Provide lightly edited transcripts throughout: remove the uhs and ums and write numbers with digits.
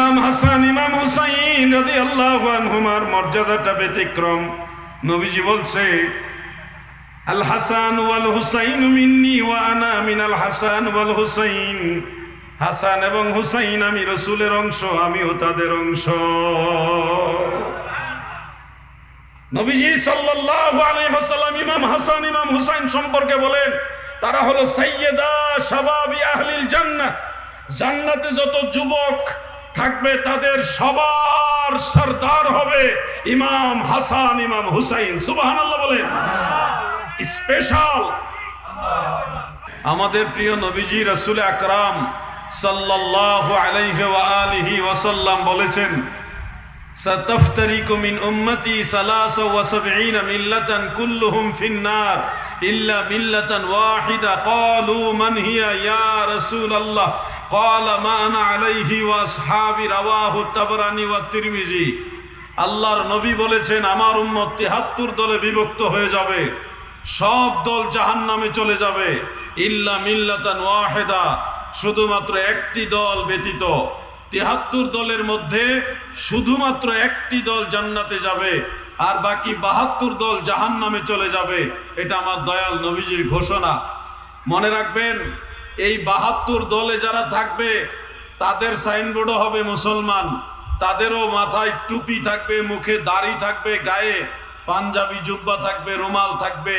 ইমাম হাসান ইমাম হুসাইন রাদিয়াল্লাহু আনহুমার মর্যাদাটা ব্যতিক্রম। নবীজি বলছে, আল হাসান ওয়াল হুসাইন মিন্নি ওয়া আনা মিনাল হাসান ওয়াল হুসাইন। হাসান এবং হুসাইন আমি রাসূলের অংশ, আমিও তাদের অংশ। নবীজি সাল্লাল্লাহু আলাইহি ওয়াসাল্লাম ইমাম হাসান ইমাম হুসাইন সম্পর্কে বলেন, তারা হলো সাইয়্যিদা শাবাবি আহলিল জান্নাহ। জান্নাতে যত যুবক থাকবে তাদের সবার সরদার হবে ইমাম হাসান ইমাম হুসাইন। সুবহানাল্লাহ বলেন। স্পেশাল আমাদের প্রিয় নবীজি রাসূল আকরাম সাল্লাল্লাহু আলাইহি ওয়া আলিহি ওয়াসাল্লাম বলেছেন, সাতাফতারিকু মিন উম্মতি 73 মিল্লাতান কুল্লুহুম ফিন্নার ইল্লা মিল্লাতান ওয়াহিদা। ক্বালু মান হিয়া ইয়া রাসূলাল্লাহ? ক্বালা মা আনা আলাইহি ওয়া আসহাবি। রাওয়াহু তাবরানী ওয়া তিরমিজি। আল্লাহর নবী বলেছেন, আমার উম্মত 73 দলে বিভক্ত হয়ে যাবে, সব দল জাহান্নামে চলে যাবে, ইল্লা মিল্লাতান ওয়াহিদা, শুধুমাত্র একটি দল ব্যতীত। 73 দলের মধ্যে শুধুমাত্র একটি দল জান্নাতে যাবে, আর বাকি 72 দল জাহান্নামে চলে যাবে। এটা আমার দয়াল নবীজির ঘোষণা। মনে রাখবেন, এই 72 দলে যারা থাকবে তাদের সাইনবোর্ডও হবে মুসলমান, তাদেরও মাথায় টুপি থাকবে, মুখে দাড়ি থাকবে, গায়ে পাঞ্জাবি জুব্বা থাকবে, রুমাল থাকবে,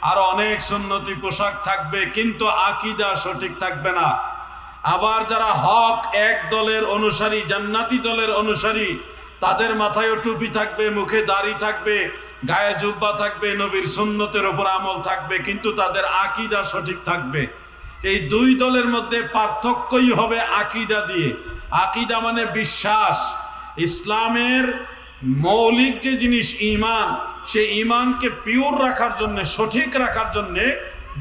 আর অনেক সুন্নতি পোশাক থাকবে, কিন্তু আকীদা সঠিক থাকবে না। আবার যারা হক এক দলের অনুসারী, জান্নাতি দলের অনুসারী, তাদের মাথায়ও টুপি থাকবে, মুখে দাড়ি থাকবে, গায়ে জুব্বা থাকবে, নবীর সুন্নতের ওপর আমল থাকবে, কিন্তু তাদের আকীদা সঠিক থাকবে। এই দুই দলের মধ্যে পার্থক্যই হবে আকীদা দিয়ে। আকীদা মানে বিশ্বাস। ইসলামের মৌলিক যে জিনিস ঈমান, সেই ঈমানকে পিওর রাখার জন্য, সঠিক রাখার জন্য,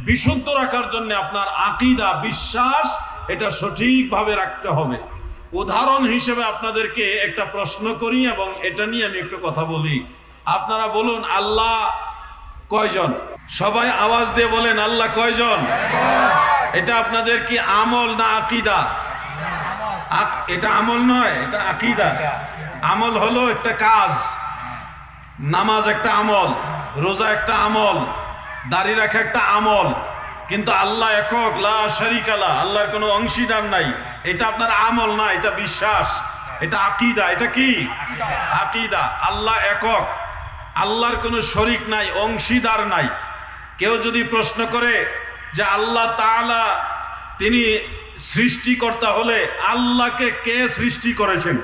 বিশুদ্ধ রাখার জন্য আপনার আকীদা, বিশ্বাস, এটা সঠিকভাবে রাখতে হবে। উদাহরণ হিসেবে আপনাদেরকে একটা প্রশ্ন করি এবং এটা নিয়ে আমি একটু কথা বলি। আপনারা বলুন, আল্লাহ কয়জন? সবাই আওয়াজ দিয়ে বলেন, আল্লাহ কয়জন? এটা আপনাদের কি আমল না আকীদা? এটা আমল নয়, এটা আকীদা। আমল হলো একটা কাজ, নামাজ একটা আমল, রোজা একটা আমল, দাড়ি রাখা একটা আমল, কিন্তু আল্লাহ একক, লা শারীকা লাহ, আল্লাহর কোনো অংশীদার নাই। এটা আপনার আমল না, এটা বিশ্বাস, এটা আকীদা। এটা কি? আকীদা। আল্লাহ একক, আল্লাহর কোনো শরীক নাই, অংশীদার নাই। কেউ যদি প্রশ্ন করে যে আল্লাহ তাআলা তিনি সৃষ্টিকর্তা হলে আল্লাহকে কে সৃষ্টি করেছেন,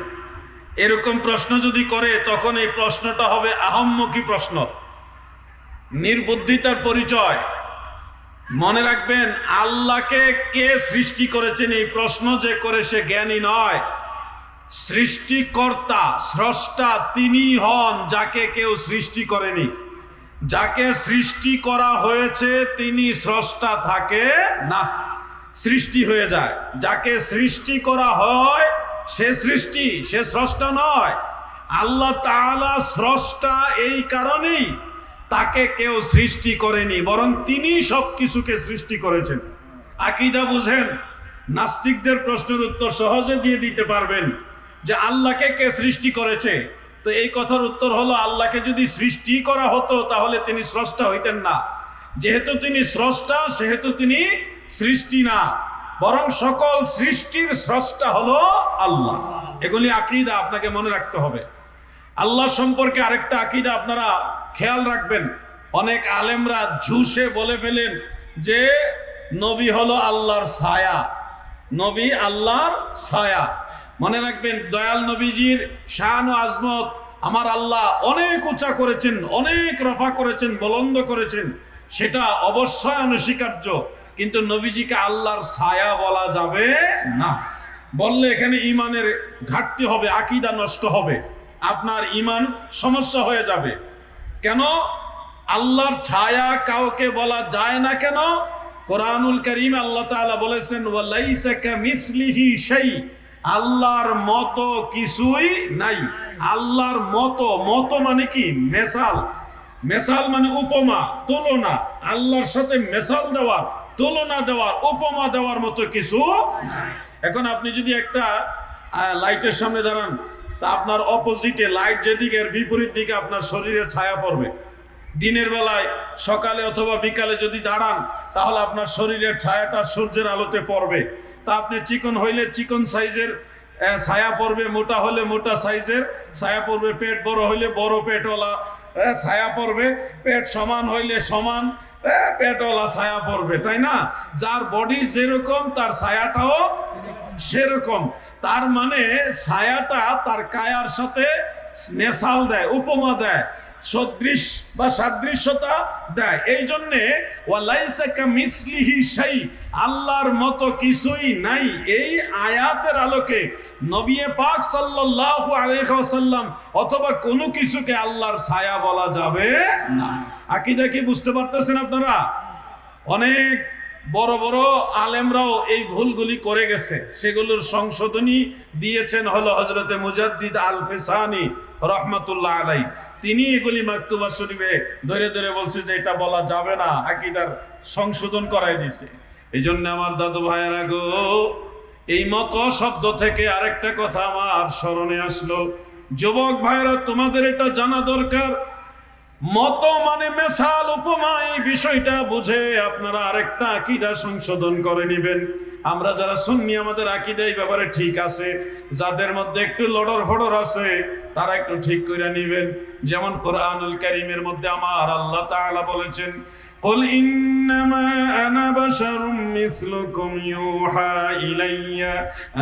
এরকম প্রশ্ন যদি করে, তখন এই প্রশ্নটা হবে আহম্মকি প্রশ্ন, নির্বুদ্ধিতার পরিচয়। মনে রাখবেন, আল্লাহকে কে সৃষ্টি করেছেন এই প্রশ্ন যে করে সে জ্ঞানী নয়। সৃষ্টিকর্তা, স্রষ্টা তিনি হন যাকে কেউ সৃষ্টি করেনি। যাকে সৃষ্টি করা হয়েছে তিনি স্রষ্টা থাকে না, সৃষ্টি হয়ে যায়। যাকে সৃষ্টি করা হয় সে সৃষ্টি, সে স্রষ্টা নয়। আল্লাহ তাআলা স্রষ্টা এই কারণেই তাকে কেউ সৃষ্টি করেনি, বরং তিনি সব কিছুকে সৃষ্টি করেছেন। আকীদা বুঝেন? নাস্তিকদের প্রশ্নের উত্তর সহজে দিয়ে দিতে পারবেন যে আল্লাহকে কে সৃষ্টি করেছে। তো এই কথার উত্তর হলো, আল্লাহকে যদি সৃষ্টি করা হতো তাহলে তিনি স্রষ্টা হইতেন না। যেহেতু তিনি স্রষ্টা, সেহেতু তিনি সৃষ্টি না, বরং সকল সৃষ্টির স্রষ্টা হলো আল্লাহ। এগুলি আকীদা আপনাকে মনে রাখতে হবে। আল্লাহ সম্পর্কে আরেকটা আকীদা আপনারা খেয়াল রাখবেন। অনেক আলেমরা ঝুসে বলে ফেলেন যে নবী হলো আল্লাহর ছায়া, নবী আল্লাহর ছায়া। মনে রাখবেন, দয়াল নবীজির শান ও আজমত আমার আল্লাহ অনেক উঁচা করেছেন, অনেক রফা করেছেন, বুলন্দ করেছেন, সেটা অবশ্যই অনস্বীকার্য। কিন্তু নবীজিকে আল্লাহর ছায়া বলা যাবে না। বললে এখানে ঈমানের ঘাটতি হবে, আকীদা নষ্ট হবে, আপনার ঈমান সমস্যা হয়ে যাবে। কেন আল্লাহর ছায়া কাউকে বলা যায় না? কেন? কোরআনুল কারীম আল্লাহ তাআলা বলেছেন, ওয়ালাইসা কামিসলিহি শাই, আল্লাহর মতো কিছুই নাই। আল্লাহর মতো, মতো মানে কি? মেসাল। মেসাল মানে উপমা, তুলনা। আল্লাহর সাথে মেসাল দেওয়ার, তুলনা দেওয়ার, উপমা দেওয়ার মতো কিছু। এখন আপনি যদি একটা লাইটের সামনে দাঁড়ান, তা আপনার অপোজিটে লাইট যেদিকে এর বিপরীত দিকে আপনার শরীরে ছায়া পড়বে। দিনের বেলায় সকালে অথবা বিকালে যদি দাঁড়ান তাহলে আপনার শরীরের ছায়াটা সূর্যের আলোতে পড়বে। তা আপনি চিকন হইলে চিকন সাইজের ছায়া পড়বে, মোটা হলে মোটা সাইজের ছায়া পড়বে, পেট বড় হইলে বড় পেটওয়ালা ছায়া পড়বে, পেট সমান হইলে সমান পেটওয়ালা ছায়া পড়বে, তাই না? যার বডি যেরকম তার ছায়াটাও সেরকম। তার মানে ছায়াটা তার কায়ার সাথে মেশাল দেয়, উপমা দেয়, সদৃশ বা সাদৃশ্যতা দেয়। এই জন্যে ওয়ালাইসা কামিসলিহি শাই, আল্লাহর মতো কিছুই নাই। এই আয়াতের আলোকে নবী পাক সাল্লাল্লাহু আলাইহি ওয়াসাল্লাম অথবা কোনো কিছুকে আল্লাহর ছায়া বলা যাবে না। আকীদা কি বুঝতে পারতেছেন আপনারা? অনেক বড় বড় আলেমরাও এই ভুলগুলি করে গেছে, সেগুলোর সংশোধনী দিয়েছেন হলো হযরতে মুজাদ্দিদ আল ফিসানি রহমাতুল্লাহ আলাইহি। তিনি এগুলি মাকতুবা শরীফে ধরে ধরে বলছে যে এটা বলা যাবে না, আকীদার সংশোধন করাই দিছে। এই জন্য আমার দাদু ভাইয়েরা গো, এই মত শব্দ থেকে আরেকটা কথা আমার স্মরণে আসলো। যুবক ভাইয়েরা, তোমাদের এটা জানা দরকার, মত মানে মেসাল, উপমা, এই বিষয়টা বুঝে আপনারা আরেকটা আকীদা সংশোধন করে নেবেন। আমরা যারা সুন্নি আমাদের আকীদা এই ব্যাপারে ঠিক আছে, যাদের মধ্যে একটু লড়র ফড়র আছে তারা একটু ঠিক করে নেবেন। যেমন কোরআনুল কারীমের মধ্যে আমার আল্লাহ তাআলা বলেছেন, قل إنما أنا بشر مثلكم يوحى إلي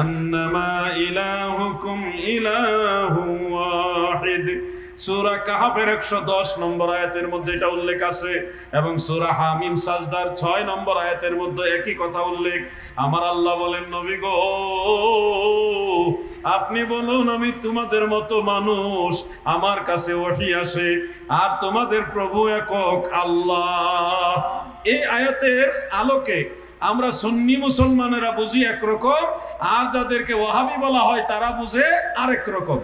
أنما إلهكم إله واحد। সূরা কাহফের 110 নম্বর আয়াতের মধ্যে এটা উল্লেখ আছে, এবং সূরা হামিম সাজদার 6 নম্বর আয়াতের মধ্যে একই কথা উল্লেখ। আমার আল্লাহ বলেন, নবী গো, আপনি বলুন আমি তোমাদের মতো মানুষ, আমার কাছে ওহী আসে, আর তোমাদের প্রভু একক আল্লাহ। এই আয়াতের আলোকে আমরা সুন্নি মুসলমানেরা বুঝি একরকম, আর যাদেরকে ওয়াহাবি বলা হয় তারা বুঝে আরেক রকম।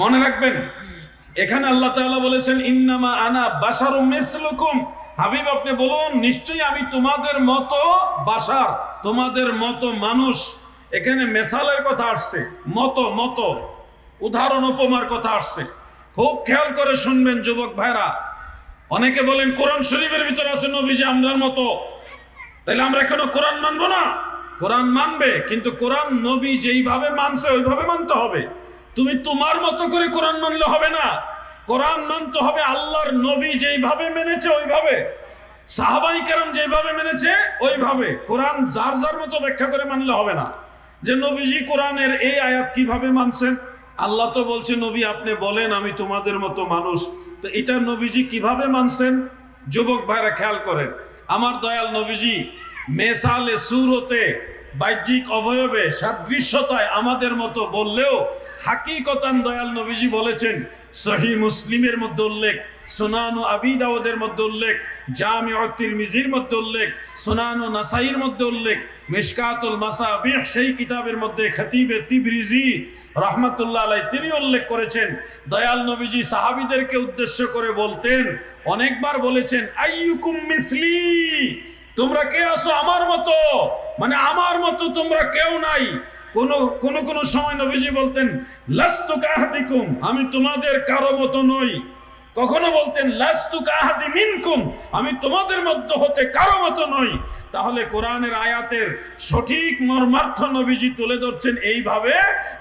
মনে রাখবেন, এখানে আল্লাহ তাআলা বলেছেন ইন্নামা আনা বাশারুম মিসলুকুম, হাবিব আপনি বলুন নিশ্চয়ই আমি তোমাদের মতো বাশার, তোমাদের মতো মানুষ। এখানে মেসালের কথা আসছে, মতো মতো উদাহরণ উপমার কথা আসছে। খুব খেয়াল করে শুনবেন যুবক ভাইরা। অনেকে বলেন কোরআন শরীফের ভিতর আছে নবীজি আমরার মতো, তাহলে আমরা এখনো কোরআন মানবো না? কোরআন মানবে, কিন্তু কোরআন নবী যেইভাবে মানছে ওইভাবে মানতে হবে। তুমি তোমার মতো করে কোরআন মানলে হবে না, কোরআন মানতে হবে আল্লাহর নবী যেইভাবে মেনেছে ওইভাবে, সাহাবায়ে কেরাম যেইভাবে মেনেছে ওইভাবে। কোরআন যার যার মতো ব্যাখ্যা করে মানলে হবে না। যে নবীজি কোরআনের এই আয়াত কিভাবে মানছেন, আল্লাহ তো বলছে নবী আপনি বলেন আমি তোমাদের মতো মানুষ, তো এটা নবীজি কিভাবে মানছেন? যুবক ভাইরা খেয়াল করেন, আমার দয়াল নবীজি মেসালে সুরতে, বাহ্যিক অবয়বে, সাদৃশ্যতায় আমাদের মতো বললেও হাকিকতান দয়াল নবীজি বলেছেন, সহিহ মুসলিমের মধ্যে উল্লেখ, সুনানু আবি দাউদের মধ্যে উল্লেখ, জামিউ তিরমিজির মধ্যে উল্লেখ, সুনানু নাসাইর মধ্যে উল্লেখ, মিশকাতুল মাসাবিহ সেই কিতাবের মধ্যে খতিবে তিবরিজি রাহমাতুল্লাহ আলাইহি তিনি উল্লেখ করেছেন। দয়াল নবীজি সাহাবীদেরকে উদ্দেশ্য করে বলতেন, অনেকবার বলেছেন, আইয়ুকুম মিসলি, তোমরা কে আছো আমার মতো, মানে আমার মতো তোমরা কেউ নাই। কোন সময় নবীজি বলতেন লাস্তু কাহাদিকুম, আমি তোমাদের কারো মতো নই। কখনো বলতেন লাস্তু কাহাদি মিনকুম, আমি তোমাদের মধ্য হতে কারো মতো নই। তাহলে কোরআনের আয়াতের সঠিক মর্মার্থ নবীজি তুলে ধরছেন এইভাবে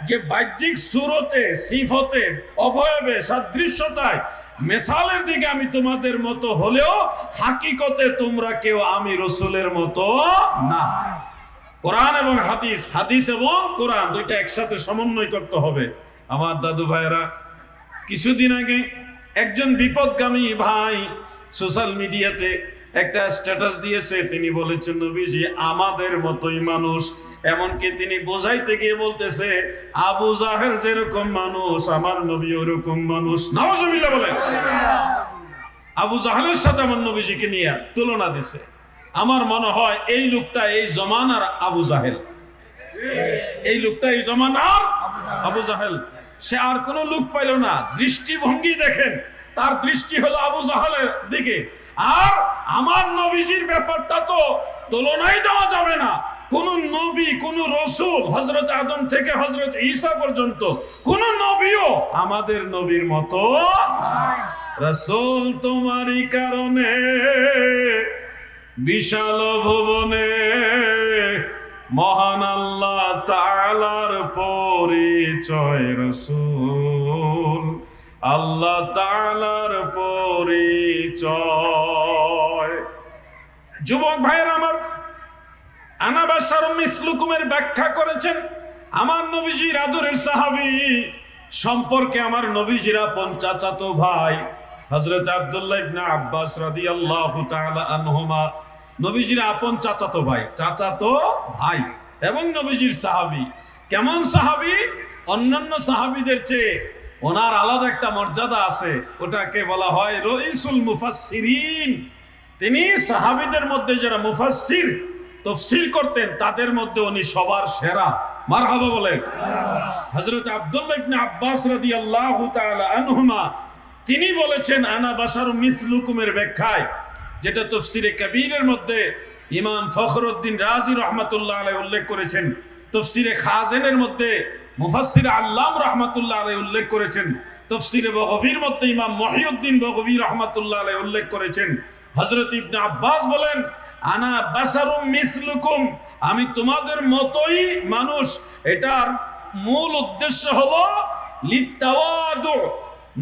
যে বাহ্যিক সুরতে, সিফতে, অবয়বে, সাদৃশ্যতায়, মেসালের দিকে আমি তোমাদের মতো হলেও হাকিকতে তোমরা কেউ আমি রসুলের মতো না। কোরআন এবং হাদিস, হাদিস এবং কোরআন দুইটা একসাথে সমন্বয় করতে হবে। আমার দাদু ভাইয়েরা, কিছুদিন আগে একজন বিপদগামী ভাই সোশ্যাল মিডিয়াতে একটা স্ট্যাটাস দিয়েছে। তিনি বলেছেন নবীজি আমাদের মতোই মানুষ, এমনকি তিনি বোঝাইতে গিয়ে বলতেছে আবু জাহেল যেরকম মানুষ আমার নবী ওরকম মানুষ। নাউজুবিল্লাহ বলেন। আবু জাহেলের সাথে আমার নবীজিকে নিয়ে তুলনা দিছে। আমার মনে হয় এই লোকটা এই জমানার আবু জাহেল, এই লোকটা এই জমানার আবু জাহেল। সে আর কোনো লোক পাইল না। দৃষ্টিভঙ্গি দেখেন, তার দৃষ্টি হলো আবু জাহেলের দিকে। আর আমার নবীজির ব্যাপারটা তো তুলনাই দেওয়া যাবে না। কোন নবী, কোন রসুল, হযরত আদম থেকে হযরত ঈসা পর্যন্ত কোন নবীও আমাদের নবীর মতো রাসূল। তোমারই কারণে বিশাল ভুবনে মহান আল্লাহ তাআলার পরিচয় রাসূল, আল্লাহ তাআলার পরিচয়। যুবক ভাইয়ের আমার, আনা বাশারুম মিসলুকুমের ব্যাখ্যা করেছেন আমার নবীজির আদরের সাহাবী সম্পর্কে আমার নবীজিরা চাচাতো ভাই হযরত আব্দুল্লাহ ইবনে আব্বাস রাদিয়াল্লাহু তাআলা আনহুমা নবীজির আপন চাচাতো ভাই এবং নবীজির সাহাবী। কেমন সাহাবী? অন্যান্য সাহাবীদের চেয়ে ওনার আলাদা একটা মর্যাদা আছে, ওটাকে বলা হয় রইসুল মুফাসসিরিন। তিনি সাহাবীদের মধ্যে যারা মুফাসসির, তাফসীর করতেন, তাদের মধ্যে উনি সবার সেরা। মারহাবা বলেন। হযরত আব্দুল্লাহ ইবনে আব্বাস রাদিয়াল্লাহু তাআলা আনহুমা তিনি বলেছেন আনা বাশারুম মিসলুকুমের ব্যাখ্যায়, যেটা তাফসীরে কবীরের মধ্যে ইমাম ফখরুদ্দিন রাজি রাহমাতুল্লাহ আলাইহি উল্লেখ করেছেন, তাফসীরে খাজিনের মধ্যে মুফাসসির আল্লাম রাহমাতুল্লাহ আলাইহি উল্লেখ করেছেন, তাফসীরে বগবীর মধ্যে ইমাম মুহিউদ্দিন বগবী রাহমাতুল্লাহ আলাইহি উল্লেখ করেছেন। হযরত ইবনে আব্বাস বলেন আনা বাশারুম মিসলুকুম, আমি তোমাদের মতোই মানুষ। এটার মূল উদ্দেশ্য হলো লিতাওয়াদু,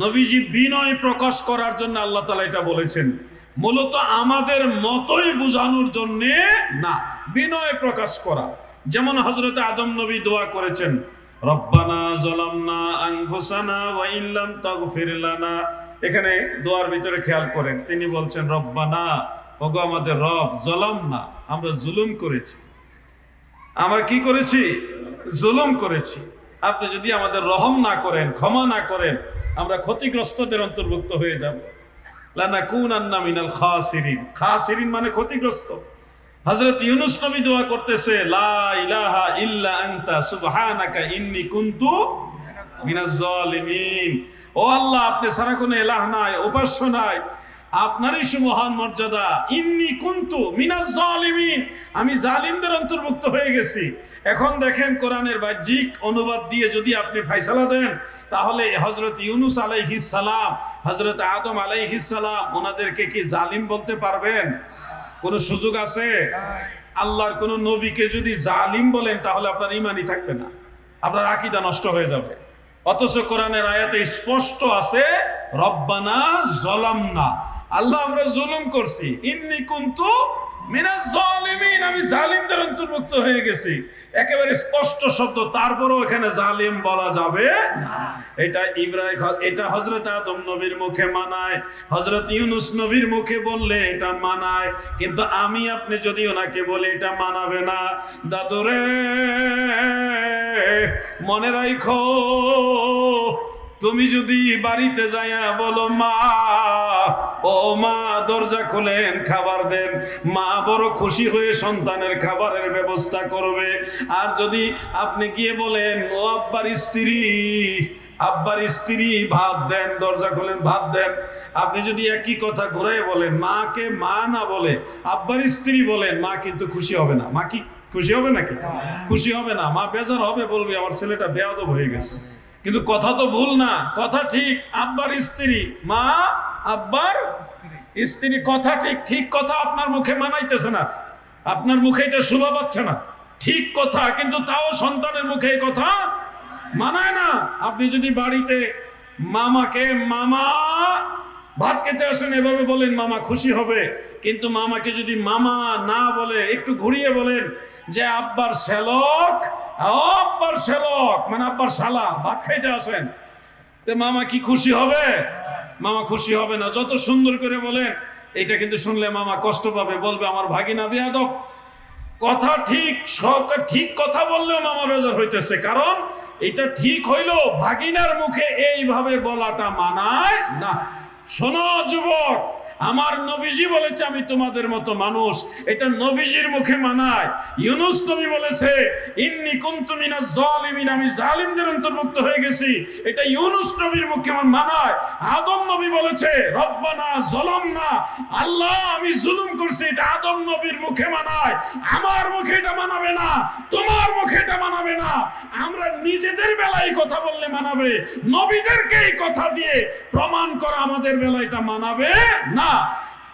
নবীজি বিনয় প্রকাশ করার জন্য আল্লাহ তাআলা এটা বলেছেন। মূলত আমাদের মতোই বোঝানোর জন্য না, বিনয় প্রকাশ করা। যেমন হযরত আদম নবী দোয়া করেছেন রব্বানা যালামনা আনফুসানা ওয়া ইল্লাম তাগফির লানা। এখানে দোয়ার ভিতরে খেয়াল করেন, তিনি বলছেন রব্বানা, ওগো আমাদের রব, যালামনা, আমরা জুলুম করেছি। আমরা কি করেছি? জুলুম করেছি। আপনি যদি আমাদের রহম না করেন, ক্ষমা না করেন, আমরা ক্ষতিগ্রস্তদের অন্তর্ভুক্ত হয়ে যাব। লানাকুনান্না মিনাল খাসিরিন। খাসিরিন মানে ক্ষতিগ্রস্ত। হযরত ইউনূস নবী দোয়া করতেছে লা ইলাহা ইল্লা আনতা সুবহানাকা ইন্নী কুনতু মিনাজ জালিমিন। ও আল্লাহ, আপনি ছাড়া কোনো ইলাহ নাই, উপাস্য নাই, আপনারই সুমহান মর্যাদা। ইন্নী কুনতু মিনাজ জালিমিন, আমি জালিমদের অন্তর্ভুক্ত হয়ে গেছি। এখন দেখেন কোরআনের বাহ্যিক অনুবাদ দিয়ে যদি আপনি ফয়সালা দেন, তাহলে হযরত ইউনূস আলাইহিস সালাম, হযরত আদম আলাইহিস সালাম, ওনাদেরকে কি জালিম বলতে পারবেন? কোনো সুযোগ আছে? আল্লাহর কোন নবীকে যদি জালিম বলেন তাহলে আপনার ঈমানই থাকবে না, আপনার আকীদা নষ্ট হয়ে যাবে। অথচ কোরআনের আয়াতে স্পষ্ট আছে রব্বানা যালামনা, আল্লাহ আমরা জুলুম করছি, ইন্নী কুনতু মিনাজ জালিমিন, আমি জালিমদের অন্তর্ভুক্ত হয়ে গেছি। একেবারে স্পষ্ট শব্দ, তারপরেও এখানে জালিম বলা যাবে না। এটা হযরত আদম নবীর মুখে মানায়, হযরত ইউনূস নবীর মুখে বললে এটা মানায়, কিন্তু আমি আপনি যদি ওনাকে বলি এটা মানাবে না। দাদুরে মনে রাখো, তুমি যদি বাড়িতে যাইয়া বলো মা, ও মা দরজা খুলেন, খাবার দেন, মা বড় খুশি হয়ে সন্তানের খাবারের ব্যবস্থা করবে। আর যদি আপনি গিয়ে বলেন ও আব্বার স্ত্রী ভাত দেন, দরজা খুলেন ভাত দেন, আপনি যদি একই কথা ঘুরাই বলেন, মাকে মা না বলে আব্বার স্ত্রী বলেন, মা কিন্তু খুশি হবে না। মা কি খুশি হবে নাকি? খুশি হবে না। মা বেজার হবে, বলবে আমার ছেলেটা বেয়াদব হয়ে গেছে। কিন্তু কথা তো ভুল না, কথা ঠিক। আব্বার স্ত্রী, মা আব্বার স্ত্রী, কথা ঠিক। ঠিক কথা আপনার মুখে মানাইতেছে না, আপনার মুখে এটা শোভা পাচ্ছে না, ঠিক কথা, কিন্তু তাও সন্তানের মুখে এই কথা মানায় না। আপনি যদি বাড়িতে মামাকে মামা ভাত খেতে আসেন এভাবে বলেন, মামা খুশি হবে। কিন্তু মামাকে যদি মামা না বলে, একটু ঘুরিয়ে বলেন যে আব্বার শ্যালক, আব্বার শ্যালক মানে আব্বার শালা, ভাত খাইতে আসেন, তো মামা কি খুশি হবে? মামা খুশি হবে না। যত সুন্দর করে বলেন, এটা কিন্তু শুনলে মামা কষ্ট পাবে, বলবে আমার ভাগিনা বেয়াদব। কথা ঠিক, ঠিক কথা বললেও মামা বেজার হইতেছে, কারণ এটা ঠিক হইলো ভাগিনার মুখে এইভাবে বলাটা মানায় না। শোনো যুবক, আমার নবীজি বলেছে আমি তোমাদের মতো মানুষ, এটা নবীজির মুখে মানায়। ইউনূস নবী বলেছে ইন্নী কুনতু মিনাজ জালিমিন, আমি জালিমদের অন্তর্ভুক্ত হয়ে গেছি, এটা ইউনূস নবীর মুখে মানায়। আদম নবী বলেছে রব্বানা যালামনা, আল্লাহ আমি জুলুম করছি, এটা আদম নবীর মুখে মানায়। আমার মুখে এটা মানাবে না, তোমার মুখে এটা মানাবে না। আমরা নিজেদের বেলায় কথা বললে মানাবে, নবীদেরকে এই কথা দিয়ে প্রমাণ করা আমাদের বেলায় এটা মানাবে না।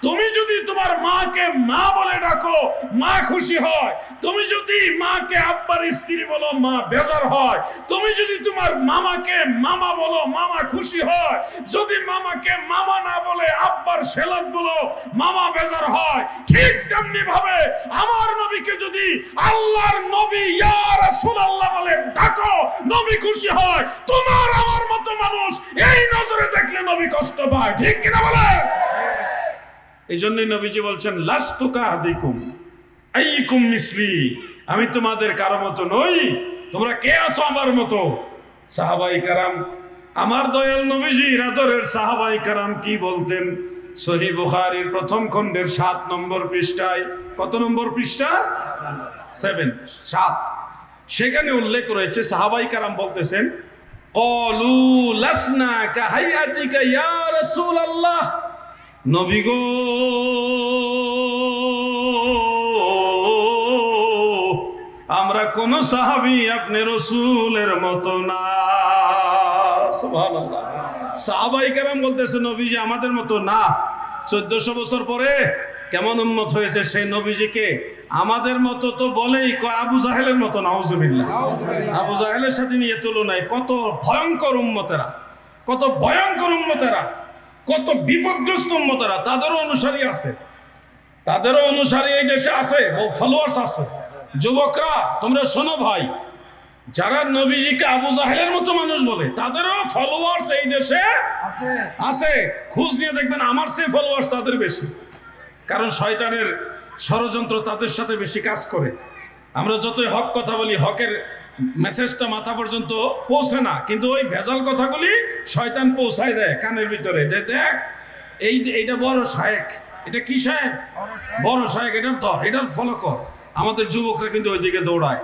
তুমি যদি তোমার মাকে মা বলে ডাকো, মা খুশি হয়। তুমি যদি মাকে আব্বার স্ত্রী বলো, মা বেজার হয়। তুমি যদি তোমার মামাকে মামা বলো, মামা খুশি হয়। যদি মামাকে মামা না বলে আব্বার শেলাত বলো, মামা বেজার হয়। ঠিক তেমনি ভাবে আমার নবীকে যদি আল্লাহর নবী ইয়া রাসূলুল্লাহ বলে ডাকো, নবী খুশি হয়। তোমার আমার মতো মানুষ এই নজরে দেখলে নবী কষ্ট পায়, ঠিক কিনা বলে? এই জন্যই নবীজি বলছেন লাস্তু কাহাদিকুম আইকুম মিসলি, আমি তোমাদের কারো মতো নই, তোমরা কে আছো আমার মতো? সাহাবাই কারাম, আমার দয়াল নবীজির আদরের সাহাবাই কারাম কি বলতেন? সহিহ বুখারীর প্রথম খণ্ডের 7 নম্বর পৃষ্ঠায়, কত নম্বর পৃষ্ঠা? 7 সেখানে উল্লেখ রয়েছে সাহাবাই কারাম বলতেছেন ক্বালু লাসনা কাহাইয়াতিকা ইয়া রাসূলুল্লাহ, নবী গো আমরা কোন সাহাবী আপনি রাসূলের মতো না। সুবহানাল্লাহ। সাহাবায়ে কেরাম বলতেছে নবীজি আমাদের মতো না। 1400 বছর পরে কেমন উম্মত হয়েছে সেই নবীজিকে আমাদের মতো তো বলেই আবু জাহেলের মতো, নাউজুবিল্লাহ। আবু জাহেলের সাথে নিয়ে তুলনায় কত ভয়ঙ্কর উম্মতেরা, কত ভয়ঙ্কর উম্মতেরা, কত বিপদগ্রস্ত উম্মতেরা। তাদেরও অনুসারী আছে, তাদেরও অনুসারী এই দেশে আছে, ও ফলোয়ার্স আছে। যুবকরা তোমরা শোনো ভাই, যারা নবীজিকে আবু জাহেলের মতো মানুষ বলে তাদেরও ফলোয়ার্স এই দেশে আছে। খোঁজ নিয়ে দেখবেন আমার চেয়ে ফলোয়ার্স তাদের বেশি, কারণ শয়তানের ষড়যন্ত্র তাদের সাথে বেশি কাজ করে। আমরা যতই হক কথা বলি, হকের মেসেজটা মাথা পর্যন্ত পৌঁছে না, কিন্তু ওই ভেজাল কথাগুলি শয়তান পৌঁছায় দেয় কানের ভিতরে, যে দেখ এইটা বড় শায়েক, এটা কি শায়েক, বড় শায়েক, এটার ধর, এটার ফলো কর। আমাদের যুবকরা কিন্তু ওইদিকে দৌড়ায়।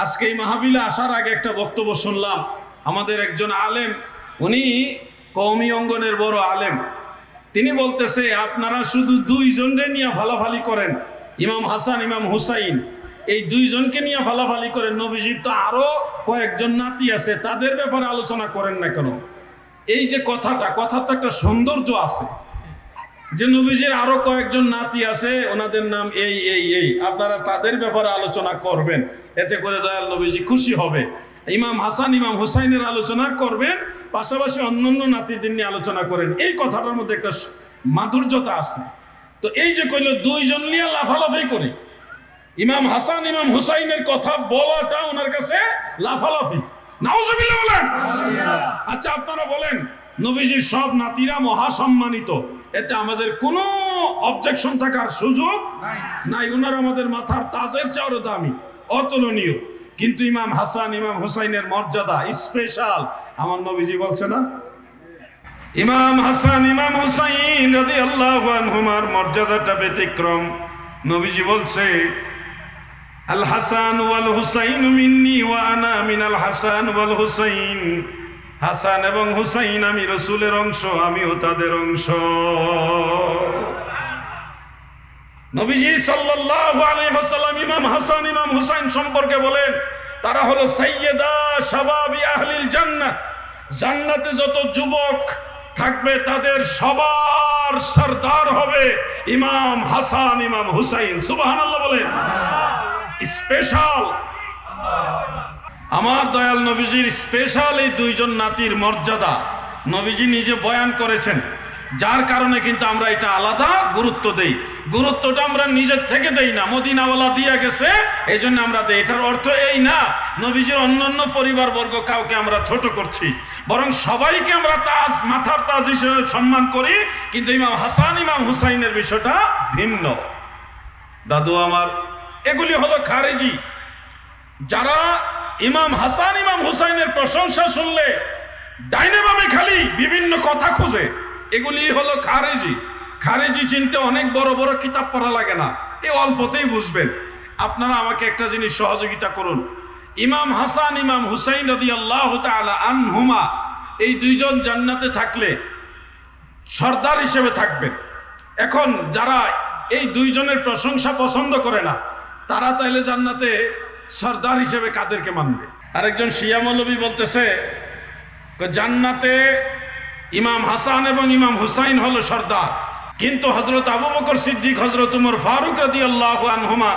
আজকে এই মাহফিলে আসার আগে একটা বক্তব্য শুনলাম, আমাদের একজন আলেম, উনি কওমি অঙ্গনের বড় আলেম, তিনি বলতেছে আপনারা শুধু 2 জনকে নিয়ে ফালাফালি করেন, ইমাম হাসান ইমাম হুসাইন, এই 2 জনকে নিয়ে ফালাফালি করেন। নবীজির তো আরো কয়েকজন নাতি আছে, তাদের ব্যাপারে আলোচনা করেন না কেন? এই যে কথার তো একটা সৌন্দর্য আছে, যে নবীজির আরো কয়েকজন নাতি আছে, ওনাদের নাম এই আপনারা তাদের ব্যাপারে আলোচনা করবেন, এতে করে দয়াল নবীজি খুশি হবে। ইমাম হাসান ইমাম হুসাইনের আলোচনা করবেন, পাশাপাশি অন্যান্য নাতিদের নিয়ে আলোচনা করেন। এই কথাটার মধ্যে একটা মাধুর্যতা আছে। তো এই যে কইল 2 জন নিয়ে লাফালাফি করে, ইমাম হাসান ইমাম হুসাইনের কথা বলাটা ওনার কাছে লাফালাফি, নাউজুবিল্লাহ বলেন। আচ্ছা আপনারা বলেন, নবীজির সব নাতিরা মহাসম্মানিত, এতে আমাদের কোনো অবজেকশন থাকার সুযোগ নাই। ওনারা আমাদের মাথার তাজের চেয়েও দামি, অতুলনীয়। কিন্তু ইমাম হাসান ইমাম হুসাইনের মর্যাদা স্পেশাল, আমার নবীজি বলছে না, ইমাম হাসান ইমাম হুসাইন রাদিয়াল্লাহু আনহুমার মর্যাদাটা ব্যতিক্রম। নবীজি বলছে আল হাসান ওয়াল হুসাইন মিন্নি ওয়া আনা মিনাল হাসান ওয়াল হুসাইন, হাসান এবং হুসাইন আমি রাসূলের অংশ, আমিও তাদের অংশ। নবীজি সাল্লাল্লাহু আলাইহি ওয়াসাল্লাম ইমাম হাসান ইমাম হুসাইন সম্পর্কে বলেন তারা হলো সাইয়্যিদা শাবাবি আহলিল জান্নাত, জান্নাতে যত যুবক থাকবে তাদের সবার সরদার হবে ইমাম হাসান ইমাম হুসাইন। সুবহানাল্লাহ বলেন। স্পেশাল আমার দয়াল নবীজির স্পেশাল এই 2 জন নাতির মর্যাদা নবীজি নিজে বয়ান করেছেন, যার কারণে কিন্তু আমরা এটা আলাদা গুরুত্ব দেই। গুরুত্বটা আমরা নিজের থেকে দেই না, মদিনাওয়ালা দিয়ে গেছে এই জন্য আমরা দেই। এটার অর্থ এই না নবীজির অন্যান্য পরিবারবর্গ কাউকে আমরা ছোট করছি, বরং সবাইকে আমরা তাজ, মাথার তাজ হিসেবে সম্মান করি। কিন্তু ইমাম হাসান ইমাম হুসাইনের বিষয়টা ভিন্ন। দাদু আমার, এগুলি হলো খারেজি, যারা ইমাম হাসান ইমাম হুসাইনের প্রশংসা শুনলে ডাইনে বামে খালি বিভিন্ন কথা খোঁজে, এগুলি হলো খারেজি। খারিজি চিনতে অনেক বড় বড় কিতাব পড়া লাগে না, এই অল্পতেই বুঝবেন। আপনারা আমাকে একটা জিনিস সহযোগিতা করুন। ইমাম হাসান ইমাম হুসাইন রাদিয়াল্লাহু তাআলা আনহুমা এই দুইজন জান্নাতে থাকলে সর্দার হিসেবে থাকবেন। এখন যারা এই দুইজনের প্রশংসা পছন্দ করে না, তারা তাইলে জান্নাতে সর্দার হিসেবে কাদেরকে মানবে? আরেকজন শিয়া মৌলবী বলতেছে জান্নাতে ইমাম হাসান এবং ইমাম হুসাইন হলো সর্দার, কিন্তু হযরত আবু বকর সিদ্দিক, হযরত উমর ফারুক রাদিয়াল্লাহু আনহুমা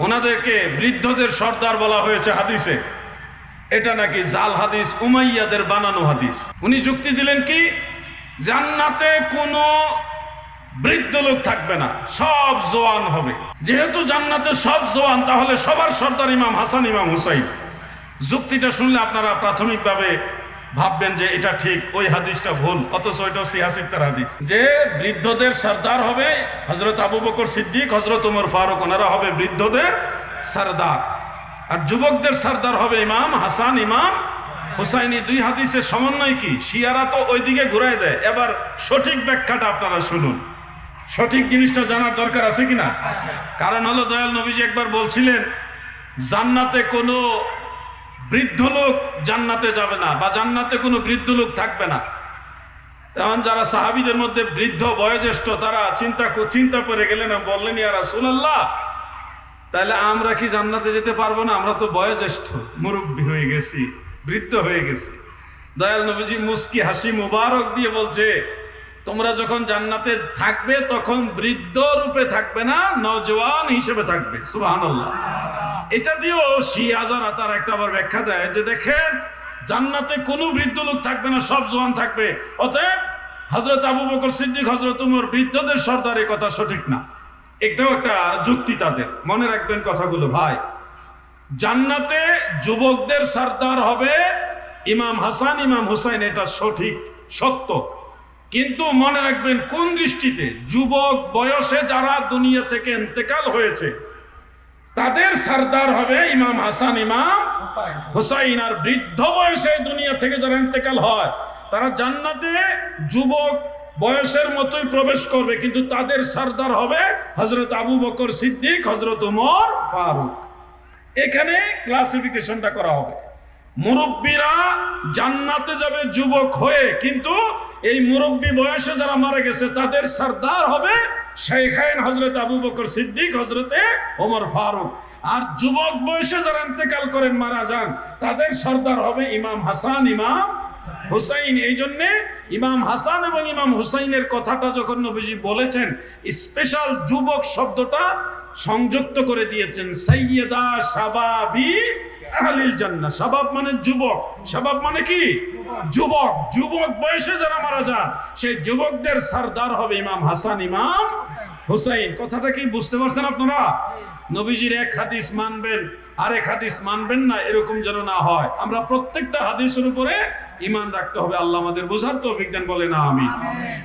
ওনাদেরকে বৃদ্ধদের সর্দার বলা হয়েছে হাদিসে। এটা নাকি জাল হাদিস, উমাইয়াদের বানানো হাদিস। উনি যুক্তি দিলেন কি, জান্নাতে কোনো বৃদ্ধ লোক থাকবে না, সব জওয়ান হবে। যেহেতু জান্নাতে সব জওয়ান, তাহলে সবার সর্দার ইমাম হাসান ইমাম হুসাইন। যুক্তিটা শুনলে আপনারা প্রাথমিকভাবে ভাববেন যে এটা ঠিক, ওই হাদিসটা ভুল, অথচ ওইটা 86 হাদিস, যে বৃদ্ধদের সর্দার হবে হযরত আবু বকর সিদ্দিক, হযরত উমর ফারুক, ওনারা হবে বৃদ্ধদের সর্দার। আর যুবকদের সর্দার হবে ইমাম হাসান ইমাম হুসাইনি। দুই হাদিসের সমন্বয় কি? শিয়ারা তো ওইদিকে ঘুরাই দেয়। এবার সঠিক ব্যাখ্যাটা আপনারা শুনুন, সঠিক জিনিসটা জানার দরকার আছে কিনা। কারণ হলো দয়াল নবীজি একবার বলছিলেন জান্নাতে কোনো বৃদ্ধ লোক জান্নাতে যাবে না, বা জান্নাতে কোনো বৃদ্ধ লোক থাকবে না। তেমন যারা সাহাবীদের মধ্যে বৃদ্ধ বয়োজ্যেষ্ঠ, তারা চিন্তা করে গেলেন, বললেন ইয়া রাসূলুল্লাহ, তাহলে আমরা কি জান্নাতে যেতে পারবো না? আমরা তো বয়োজ্যেষ্ঠ, মুরব্বী হয়ে গেছি, বৃদ্ধ হয়ে গেছি। দয়াল নবীজি মুস্কি হাসি মুবারক দিয়ে বলছে, তোমরা যখন জান্নাতে থাকবে তখন বৃদ্ধ রূপে থাকবে না, নওজওয়ান হিসেবে থাকবে। সুবহানাল্লাহ। এটা দিয়েও শিয়া যারা, তার একটা আবার ব্যাখ্যা দেয় যে দেখেন, জান্নাতে কোনো বৃদ্ধ লোক থাকবে না, সব জওয়ান থাকবে। অতএব হযরত আবু বকর সিদ্দিক, হযরত উমর বৃদ্ধদের সর্দার, এই কথা সঠিক না। এটাও একটা যুক্তি তাদের। মনে রাখবেন কথাগুলো ভাই। জান্নাতে যুবকদের সর্দার হবে ইমাম হাসান ইমাম হুসাইন, এটা সঠিক, সত্য। কিন্তু মনে রাখবেন কোন দৃষ্টিতে? যুবক বয়সে যারা দুনিয়া থেকে ইন্তেকাল হয়েছে তাদের সর্দার হবে ইমাম হাসান ইমাম হুসাইন। আর বৃদ্ধ বয়সে দুনিয়া থেকে যারা ইন্তেকাল হয় তারা জান্নাতে যুবক বয়সের মতোই প্রবেশ করবে, কিন্তু তাদের সর্দার হবে হযরত আবু বকর সিদ্দিক, হযরত উমর ফারুক। এখানে ক্লাসিফিকেশনটা করা হবে। মুরব্বীরা জান্নাতে যাবে যুবক হয়ে, কিন্তু এই মুরব্বী বয়সে যারা মারা গেছে তাদের সর্দার হবে শাইখাইন হযরত আবু বকর সিদ্দিক, হযরতে ওমর ফারুক। আর যুবক বয়সে যারা ইন্তেকাল করেন, মারা যান, তাদের সর্দার হবে ইমাম হাসান ইমাম হুসাইন। এই জন্যে ইমাম হাসান এবং ইমাম হুসাইনের কথাটা যখন নবীজি বলেছেন, স্পেশাল যুবক শব্দটা সংযুক্ত করে দিয়েছেন, সাইয়্যিদা শাবাবি আহলিল জান্নাহ। শাবাব মানে যুবক, শাবাব মানে কি? যুবক। যুবক বয়সে যারা মারা যান, সেই যুবকদের সর্দার হবে ইমাম হাসান ইমাম হুসাইন। কথাটা কি বুঝতে পারছেন আপনারা? নবীজির এক হাদিস মানবেন, আরেক হাদিস মানবেন না, এরকম যেন না হয়। আমরা প্রত্যেকটা হাদিসের উপরে ঈমান রাখতে হবে। আল্লাহ আমাদের বোঝার তৌফিক দেন, বলেন আমিন।